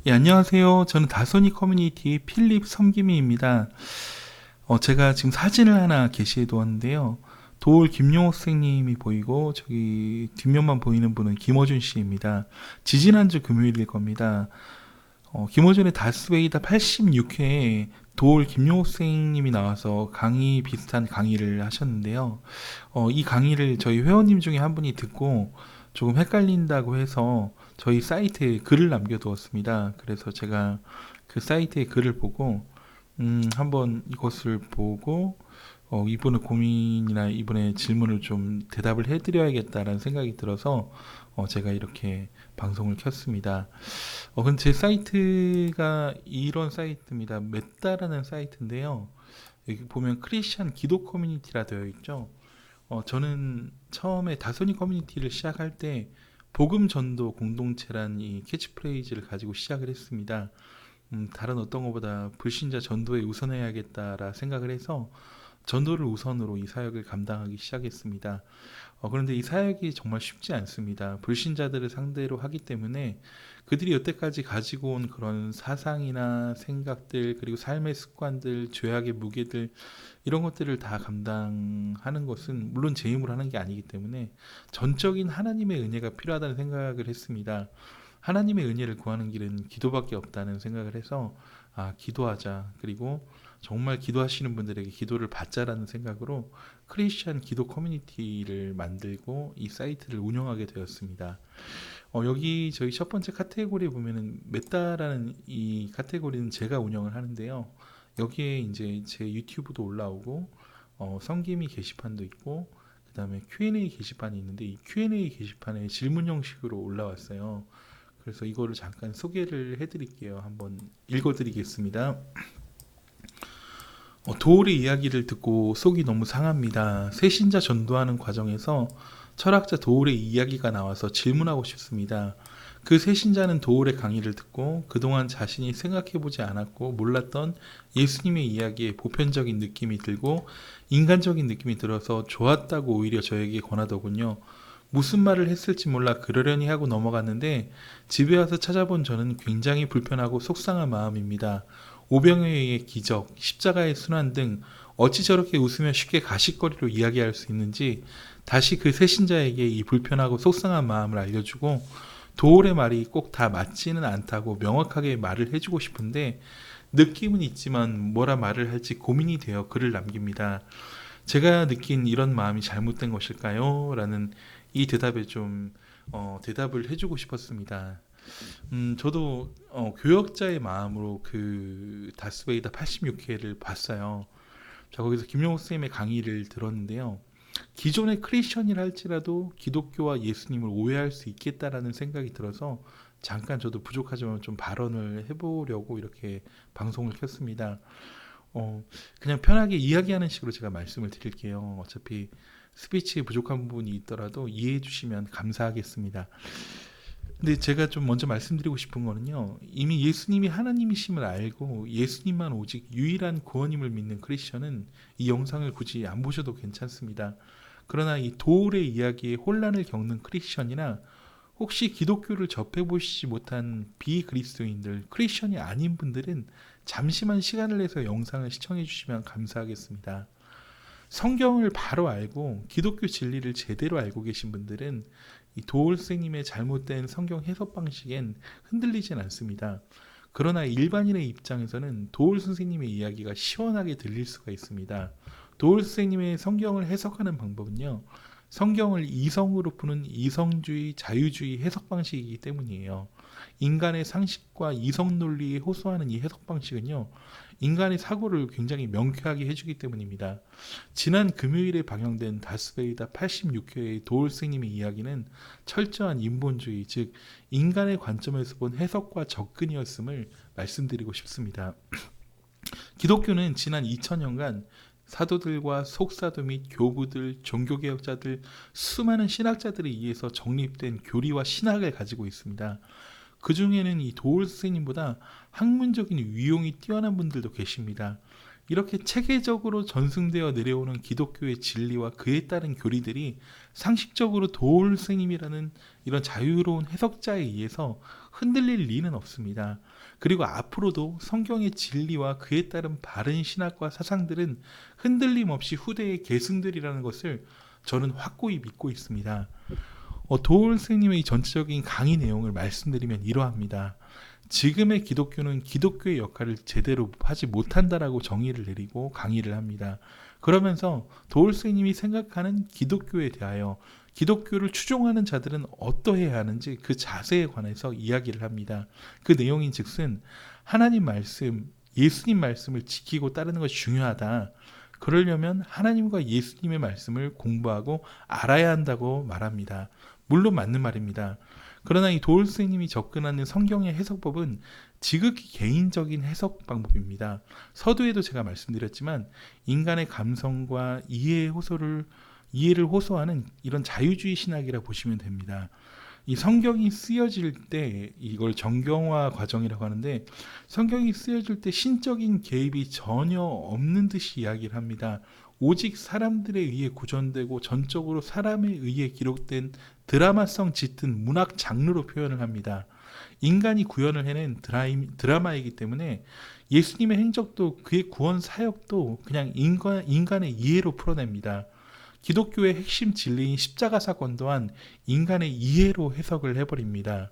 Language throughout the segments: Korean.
예, 안녕하세요. 저는 다소니 커뮤니티 필립 섬김이입니다. 제가 지금 사진을 하나 게시해 두었는데요. 도울 김용호 선생님이 보이고 저기 뒷면만 보이는 분은 김어준 씨입니다. 지지난주 금요일일 겁니다. 김어준의 다스베이다 86회에 도울 김용호 선생님이 나와서 강의 비슷한 강의를 하셨는데요. 이 강의를 저희 회원님 중에 한 분이 듣고 조금 헷갈린다고 해서 저희 사이트에 글을 남겨두었습니다. 그래서 제가 그 사이트에 글을 보고 한번 이것을 보고 이분의 고민이나 이분의 질문을 좀 대답을 해드려야겠다라는 생각이 들어서 제가 이렇게 방송을 켰습니다. 근데 제 사이트가 이런 사이트입니다. 메타라는 사이트인데요. 여기 보면 크리스천 기도 커뮤니티라 되어 있죠. 저는 처음에 다소니 커뮤니티를 시작할 때 복음 전도 공동체란 이 캐치프레이즈를 가지고 시작을 했습니다. 다른 어떤 것보다 불신자 전도에 우선해야겠다라 생각을 해서 전도를 우선으로 이 사역을 감당하기 시작했습니다. 그런데 이 사역이 정말 쉽지 않습니다. 불신자들을 상대로 하기 때문에 그들이 여태까지 가지고 온 그런 사상이나 생각들, 그리고 삶의 습관들, 죄악의 무게들, 이런 것들을 다 감당하는 것은 물론 제 힘으로 하는 게 아니기 때문에 전적인 하나님의 은혜가 필요하다는 생각을 했습니다. 하나님의 은혜를 구하는 길은 기도밖에 없다는 생각을 해서 기도하자. 그리고 정말 기도하시는 분들에게 기도를 받자라는 생각으로 크리스천 기도 커뮤니티를 만들고 이 사이트를 운영하게 되었습니다. 여기 저희 첫 번째 카테고리에 보면은 메타라는 이 카테고리는 제가 운영을 하는데요. 여기에 이제 제 유튜브도 올라오고 성김이 게시판도 있고 그다음에 Q&A 게시판이 있는데 이 Q&A 게시판에 질문 형식으로 올라왔어요. 그래서 이거를 잠깐 소개를 해드릴게요. 한번 읽어드리겠습니다. 도울의 이야기를 듣고 속이 너무 상합니다. 새신자 전도하는 과정에서 철학자 도울의 이야기가 나와서 질문하고 싶습니다. 그 새신자는 도울의 강의를 듣고 그동안 자신이 생각해보지 않았고 몰랐던 예수님의 이야기에 보편적인 느낌이 들고 인간적인 느낌이 들어서 좋았다고 오히려 저에게 권하더군요. 무슨 말을 했을지 몰라 그러려니 하고 넘어갔는데 집에 와서 찾아본 저는 굉장히 불편하고 속상한 마음입니다. 오병이어의 기적, 십자가의 순환 등 어찌 저렇게 웃으며 쉽게 가십거리로 이야기할 수 있는지 다시 그 새신자에게 이 불편하고 속상한 마음을 알려주고 도울의 말이 꼭 다 맞지는 않다고 명확하게 말을 해주고 싶은데 느낌은 있지만 뭐라 말을 할지 고민이 되어 글을 남깁니다. 제가 느낀 이런 마음이 잘못된 것일까요? 라는 이 대답에 좀 대답을 해주고 싶었습니다. 저도 교역자의 마음으로 그 다스베이다 86회를 봤어요. 자, 거기서 김용호 선생님의 강의를 들었는데요. 기존의 크리스천이라 할지라도 기독교와 예수님을 오해할 수 있겠다라는 생각이 들어서 잠깐 저도 부족하지만 좀 발언을 해보려고 이렇게 방송을 켰습니다. 그냥 편하게 이야기하는 식으로 제가 말씀을 드릴게요. 어차피 스피치에 부족한 부분이 있더라도 이해해 주시면 감사하겠습니다. 근데 제가 좀 먼저 말씀드리고 싶은 거는요. 이미 예수님이 하나님이심을 알고 예수님만 오직 유일한 구원임을 믿는 크리스천은 이 영상을 굳이 안 보셔도 괜찮습니다. 그러나 이 도울의 이야기에 혼란을 겪는 크리스천이나 혹시 기독교를 접해보시지 못한 비그리스도인들, 크리스천이 아닌 분들은 잠시만 시간을 내서 영상을 시청해 주시면 감사하겠습니다. 성경을 바로 알고 기독교 진리를 제대로 알고 계신 분들은 이 도울 선생님의 잘못된 성경 해석 방식엔 흔들리진 않습니다. 그러나 일반인의 입장에서는 도울 선생님의 이야기가 시원하게 들릴 수가 있습니다. 도울 선생님의 성경을 해석하는 방법은요. 성경을 이성으로 푸는 이성주의, 자유주의 해석 방식이기 때문이에요. 인간의 상식과 이성 논리에 호소하는 이 해석 방식은요. 인간의 사고를 굉장히 명쾌하게 해주기 때문입니다. 지난 금요일에 방영된 다스베이다 86회의 도울 스님의 이야기는 철저한 인본주의, 즉 인간의 관점에서 본 해석과 접근이었음을 말씀드리고 싶습니다. 기독교는 지난 2000년간 사도들과 속사도 및 교부들, 종교개혁자들, 수많은 신학자들에 의해서 정립된 교리와 신학을 가지고 있습니다. 그 중에는 이 도울 스님보다 학문적인 위용이 뛰어난 분들도 계십니다. 이렇게 체계적으로 전승되어 내려오는 기독교의 진리와 그에 따른 교리들이 상식적으로 도울 스님이라는 이런 자유로운 해석자에 의해서 흔들릴 리는 없습니다. 그리고 앞으로도 성경의 진리와 그에 따른 바른 신학과 사상들은 흔들림 없이 후대에 계승되리라는 것을 저는 확고히 믿고 있습니다. 도울 스님의 전체적인 강의 내용을 말씀드리면 이러합니다. 지금의 기독교는 기독교의 역할을 제대로 하지 못한다라고 정의를 내리고 강의를 합니다. 그러면서 도울 스님이 생각하는 기독교에 대하여 기독교를 추종하는 자들은 어떠해야 하는지 그 자세에 관해서 이야기를 합니다. 그 내용인 즉슨 하나님 말씀, 예수님 말씀을 지키고 따르는 것이 중요하다. 그러려면 하나님과 예수님의 말씀을 공부하고 알아야 한다고 말합니다. 물론 맞는 말입니다. 그러나 이 도울 스님이 접근하는 성경의 해석법은 지극히 개인적인 해석 방법입니다. 서두에도 제가 말씀드렸지만 인간의 감성과 이해를 호소하는 이런 자유주의 신학이라 보시면 됩니다. 이 성경이 쓰여질 때 이걸 정경화 과정이라고 하는데 성경이 쓰여질 때 신적인 개입이 전혀 없는 듯이 이야기를 합니다. 오직 사람들에 의해 구전되고 전적으로 사람에 의해 기록된 드라마성 짙은 문학 장르로 표현을 합니다. 인간이 구현을 해낸 드라마이기 때문에 예수님의 행적도 그의 구원 사역도 그냥 인간의 이해로 풀어냅니다. 기독교의 핵심 진리인 십자가 사건 또한 인간의 이해로 해석을 해버립니다.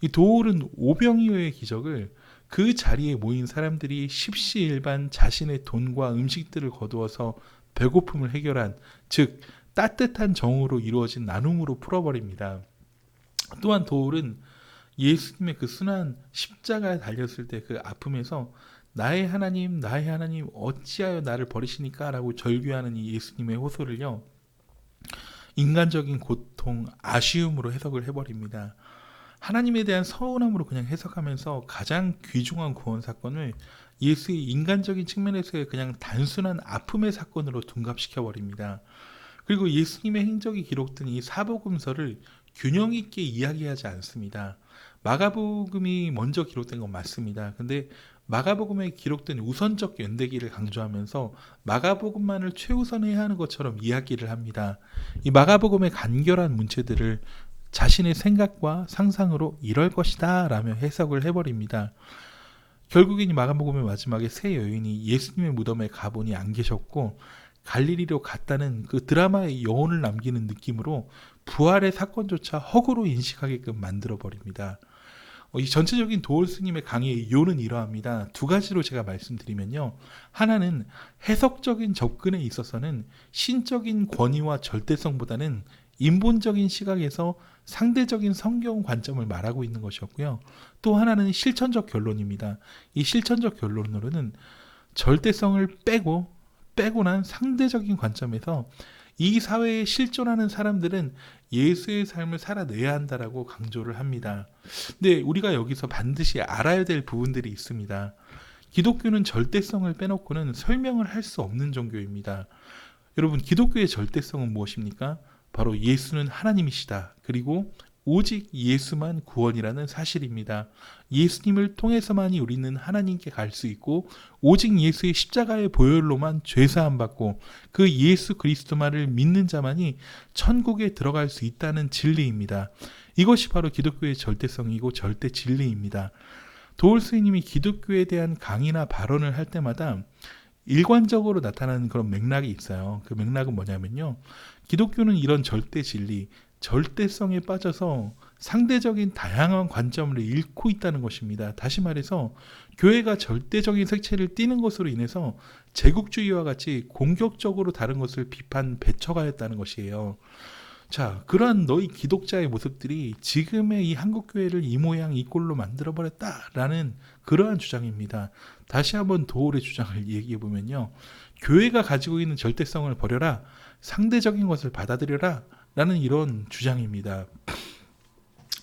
이 도울은 오병이어의 기적을 그 자리에 모인 사람들이 십시일반 자신의 돈과 음식들을 거두어서 배고픔을 해결한, 즉 따뜻한 정으로 이루어진 나눔으로 풀어버립니다. 또한 도울은 예수님의 그 순한 십자가에 달렸을 때 그 아픔에서 나의 하나님 어찌하여 나를 버리시니까 라고 절규하는 이 예수님의 호소를요, 인간적인 고통, 아쉬움으로 해석을 해버립니다. 하나님에 대한 서운함으로 그냥 해석하면서 가장 귀중한 구원 사건을 예수의 인간적인 측면에서의 그냥 단순한 아픔의 사건으로 둔갑시켜버립니다. 그리고 예수님의 행적이 기록된 이 사복음서를 균형 있게 이야기하지 않습니다. 마가복음이 먼저 기록된 건 맞습니다. 근데 마가복음에 기록된 우선적 연대기를 강조하면서 마가복음만을 최우선해야 하는 것처럼 이야기를 합니다. 이 마가복음의 간결한 문체들을 자신의 생각과 상상으로 이럴 것이다 라며 해석을 해버립니다. 결국엔 이 마가복음의 마지막에 세 여인이 예수님의 무덤에 가보니 안 계셨고 갈릴리로 갔다는 그 드라마의 여운을 남기는 느낌으로 부활의 사건조차 허구로 인식하게끔 만들어버립니다. 이 전체적인 도울 스님의 강의의 이유는 이러합니다. 두 가지로 제가 말씀드리면요. 하나는 해석적인 접근에 있어서는 신적인 권위와 절대성보다는 인본적인 시각에서 상대적인 성경 관점을 말하고 있는 것이었고요. 또 하나는 실천적 결론입니다. 이 실천적 결론으로는 절대성을 빼고 난 상대적인 관점에서 이 사회에 실존하는 사람들은 예수의 삶을 살아내야 한다라고 강조를 합니다. 근데 우리가 여기서 반드시 알아야 될 부분들이 있습니다. 기독교는 절대성을 빼놓고는 설명을 할 수 없는 종교입니다. 여러분, 기독교의 절대성은 무엇입니까? 바로 예수는 하나님이시다. 그리고 오직 예수만 구원이라는 사실입니다. 예수님을 통해서만이 우리는 하나님께 갈 수 있고 오직 예수의 십자가의 보혈로만 죄사함 받고 그 예수 그리스도만을 믿는 자만이 천국에 들어갈 수 있다는 진리입니다. 이것이 바로 기독교의 절대성이고 절대 진리입니다. 도울 스님이 기독교에 대한 강의나 발언을 할 때마다 일관적으로 나타나는 그런 맥락이 있어요. 그 맥락은 뭐냐면요. 기독교는 이런 절대 진리, 절대성에 빠져서 상대적인 다양한 관점을 잃고 있다는 것입니다. 다시 말해서 교회가 절대적인 색채를 띠는 것으로 인해서 제국주의와 같이 공격적으로 다른 것을 배척하였다는 것이에요. 자, 그러한 너희 기독자의 모습들이 지금의 이 한국교회를 이 모양 이 꼴로 만들어버렸다라는 그러한 주장입니다. 다시 한번 도울의 주장을 얘기해보면요. 교회가 가지고 있는 절대성을 버려라. 상대적인 것을 받아들여라. 라는 이런 주장입니다.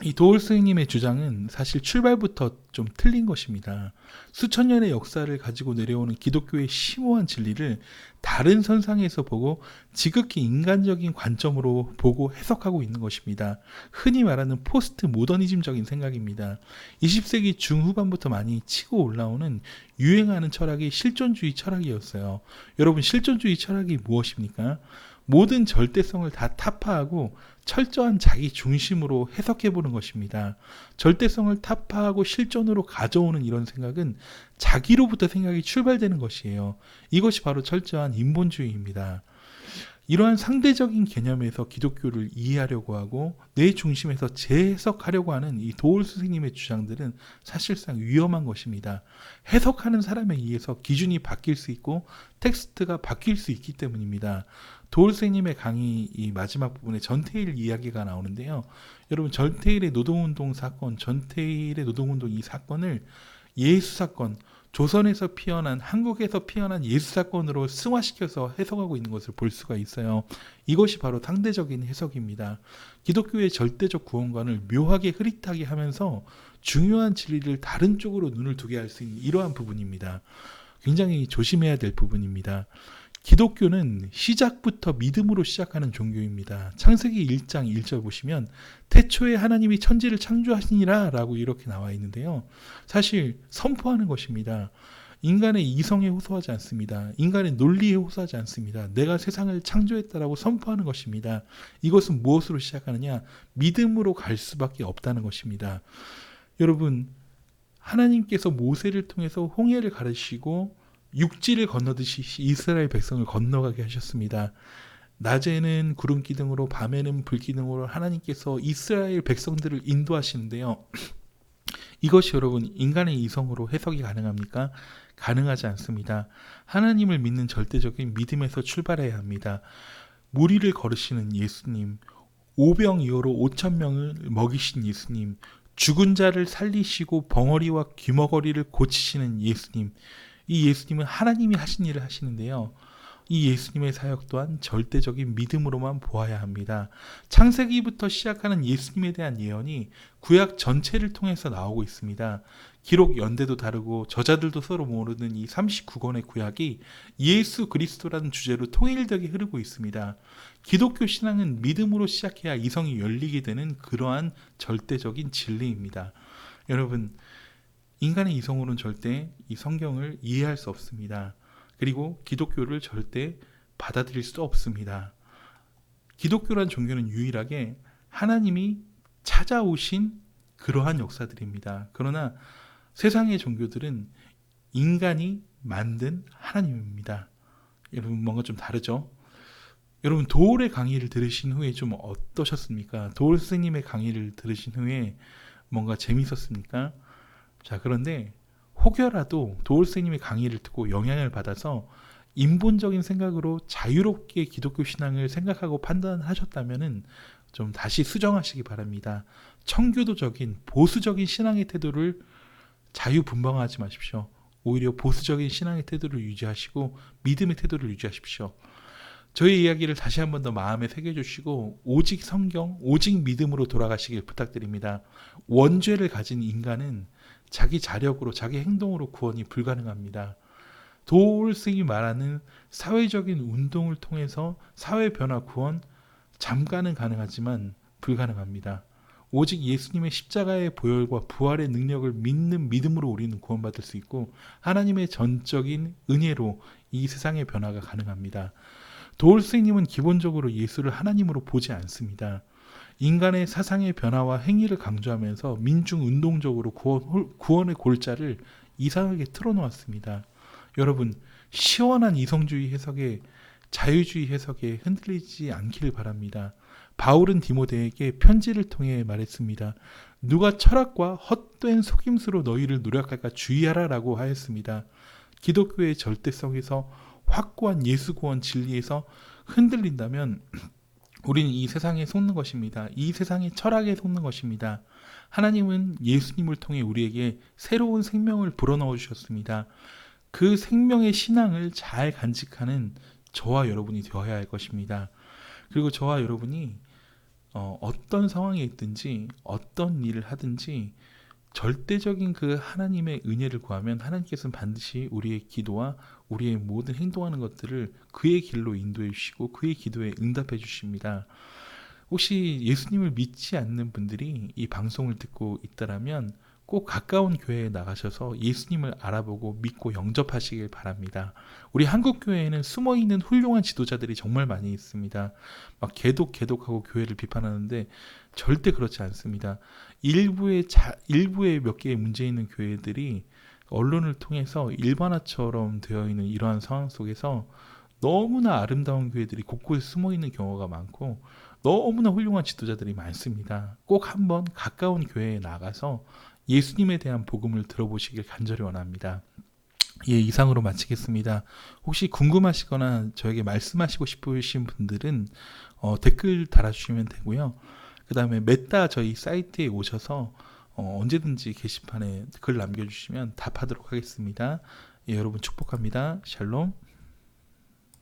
이 도울 스님의 주장은 사실 출발부터 좀 틀린 것입니다. 수천 년의 역사를 가지고 내려오는 기독교의 심오한 진리를 다른 선상에서 보고 지극히 인간적인 관점으로 보고 해석하고 있는 것입니다. 흔히 말하는 포스트 모더니즘적인 생각입니다. 20세기 중후반부터 많이 치고 올라오는 유행하는 철학이 실존주의 철학이었어요. 여러분, 실존주의 철학이 무엇입니까? 모든 절대성을 다 타파하고 철저한 자기 중심으로 해석해 보는 것입니다. 절대성을 타파하고 실존으로 가져오는 이런 생각은 자기로부터 생각이 출발되는 것이에요. 이것이 바로 철저한 인본주의입니다. 이러한 상대적인 개념에서 기독교를 이해하려고 하고 내 중심에서 재해석하려고 하는 이 도올 스승님의 주장들은 사실상 위험한 것입니다. 해석하는 사람에 의해서 기준이 바뀔 수 있고 텍스트가 바뀔 수 있기 때문입니다. 도올 스승님의 강의 이 마지막 부분에 전태일 이야기가 나오는데요. 여러분, 전태일의 노동운동 사건, 전태일의 노동운동 이 사건을 예수 사건, 조선에서 피어난, 한국에서 피어난 예수 사건으로 승화시켜서 해석하고 있는 것을 볼 수가 있어요. 이것이 바로 상대적인 해석입니다. 기독교의 절대적 구원관을 묘하게 흐릿하게 하면서 중요한 진리를 다른 쪽으로 눈을 두게 할 수 있는 이러한 부분입니다. 굉장히 조심해야 될 부분입니다. 기독교는 시작부터 믿음으로 시작하는 종교입니다. 창세기 1장 1절 보시면 태초에 하나님이 천지를 창조하시니라 라고 이렇게 나와 있는데요. 사실 선포하는 것입니다. 인간의 이성에 호소하지 않습니다. 인간의 논리에 호소하지 않습니다. 내가 세상을 창조했다라고 선포하는 것입니다. 이것은 무엇으로 시작하느냐? 믿음으로 갈 수밖에 없다는 것입니다. 여러분, 하나님께서 모세를 통해서 홍해를 가르치고 육지를 건너듯이 이스라엘 백성을 건너가게 하셨습니다. 낮에는 구름 기둥으로 밤에는 불 기둥으로 하나님께서 이스라엘 백성들을 인도하시는데요. 이것이 여러분 인간의 이성으로 해석이 가능합니까? 가능하지 않습니다. 하나님을 믿는 절대적인 믿음에서 출발해야 합니다. 무리를 걸으시는 예수님, 오병이어로 5천 명을 먹이신 예수님, 죽은 자를 살리시고 벙어리와 귀머거리를 고치시는 예수님, 이 예수님은 하나님이 하신 일을 하시는데요. 이 예수님의 사역 또한 절대적인 믿음으로만 보아야 합니다. 창세기부터 시작하는 예수님에 대한 예언이 구약 전체를 통해서 나오고 있습니다. 기록 연대도 다르고 저자들도 서로 모르는 이 39권의 구약이 예수 그리스도라는 주제로 통일되게 흐르고 있습니다. 기독교 신앙은 믿음으로 시작해야 이성이 열리게 되는 그러한 절대적인 진리입니다. 여러분, 인간의 이성으로는 절대 이 성경을 이해할 수 없습니다. 그리고 기독교를 절대 받아들일 수도 없습니다. 기독교란 종교는 유일하게 하나님이 찾아오신 그러한 역사들입니다. 그러나 세상의 종교들은 인간이 만든 하나님입니다. 여러분, 뭔가 좀 다르죠? 여러분, 도올의 강의를 들으신 후에 좀 어떠셨습니까? 도올 스님의 강의를 들으신 후에 뭔가 재밌었습니까? 자, 그런데 혹여라도 도올 스님의 강의를 듣고 영향을 받아서 인본적인 생각으로 자유롭게 기독교 신앙을 생각하고 판단하셨다면 좀 다시 수정하시기 바랍니다. 청교도적인 보수적인 신앙의 태도를 자유분방하지 마십시오. 오히려 보수적인 신앙의 태도를 유지하시고 믿음의 태도를 유지하십시오. 저희 이야기를 다시 한 번 더 마음에 새겨주시고 오직 성경, 오직 믿음으로 돌아가시길 부탁드립니다. 원죄를 가진 인간은 자기 자력으로, 자기 행동으로 구원이 불가능합니다. 도올 스님이 말하는 사회적인 운동을 통해서 사회 변화 구원, 잠깐은 가능하지만 불가능합니다. 오직 예수님의 십자가의 보혈과 부활의 능력을 믿는 믿음으로 우리는 구원받을 수 있고 하나님의 전적인 은혜로 이 세상의 변화가 가능합니다. 도올 스님은 기본적으로 예수를 하나님으로 보지 않습니다. 인간의 사상의 변화와 행위를 강조하면서 민중운동적으로 구원의 골자를 이상하게 틀어놓았습니다. 여러분, 시원한 이성주의 해석에, 자유주의 해석에 흔들리지 않기를 바랍니다. 바울은 디모데에게 편지를 통해 말했습니다. 누가 철학과 헛된 속임수로 너희를 노력할까 주의하라 라고 하였습니다. 기독교의 절대성에서 확고한 예수 구원 진리에서 흔들린다면 우리는 이 세상에 속는 것입니다. 이 세상의 철학에 속는 것입니다. 하나님은 예수님을 통해 우리에게 새로운 생명을 불어넣어 주셨습니다. 그 생명의 신앙을 잘 간직하는 저와 여러분이 되어야 할 것입니다. 그리고 저와 여러분이 어떤 상황에 있든지 어떤 일을 하든지 절대적인 그 하나님의 은혜를 구하면 하나님께서는 반드시 우리의 기도와 우리의 모든 행동하는 것들을 그의 길로 인도해 주시고 그의 기도에 응답해 주십니다. 혹시 예수님을 믿지 않는 분들이 이 방송을 듣고 있다라면 꼭 가까운 교회에 나가셔서 예수님을 알아보고 믿고 영접하시길 바랍니다. 우리 한국 교회에는 숨어 있는 훌륭한 지도자들이 정말 많이 있습니다. 막 개독하고 교회를 비판하는데 절대 그렇지 않습니다. 일부의 몇 개의 문제 있는 교회들이 언론을 통해서 일반화처럼 되어 있는 이러한 상황 속에서 너무나 아름다운 교회들이 곳곳에 숨어 있는 경우가 많고 너무나 훌륭한 지도자들이 많습니다. 꼭 한번 가까운 교회에 나가서 예수님에 대한 복음을 들어보시길 간절히 원합니다. 예, 이상으로 마치겠습니다. 혹시 궁금하시거나 저에게 말씀하시고 싶으신 분들은 댓글 달아주시면 되고요. 그 다음에 메따 저희 사이트에 오셔서 언제든지 게시판에 글 남겨주시면 답하도록 하겠습니다. 예, 여러분 축복합니다. 샬롬.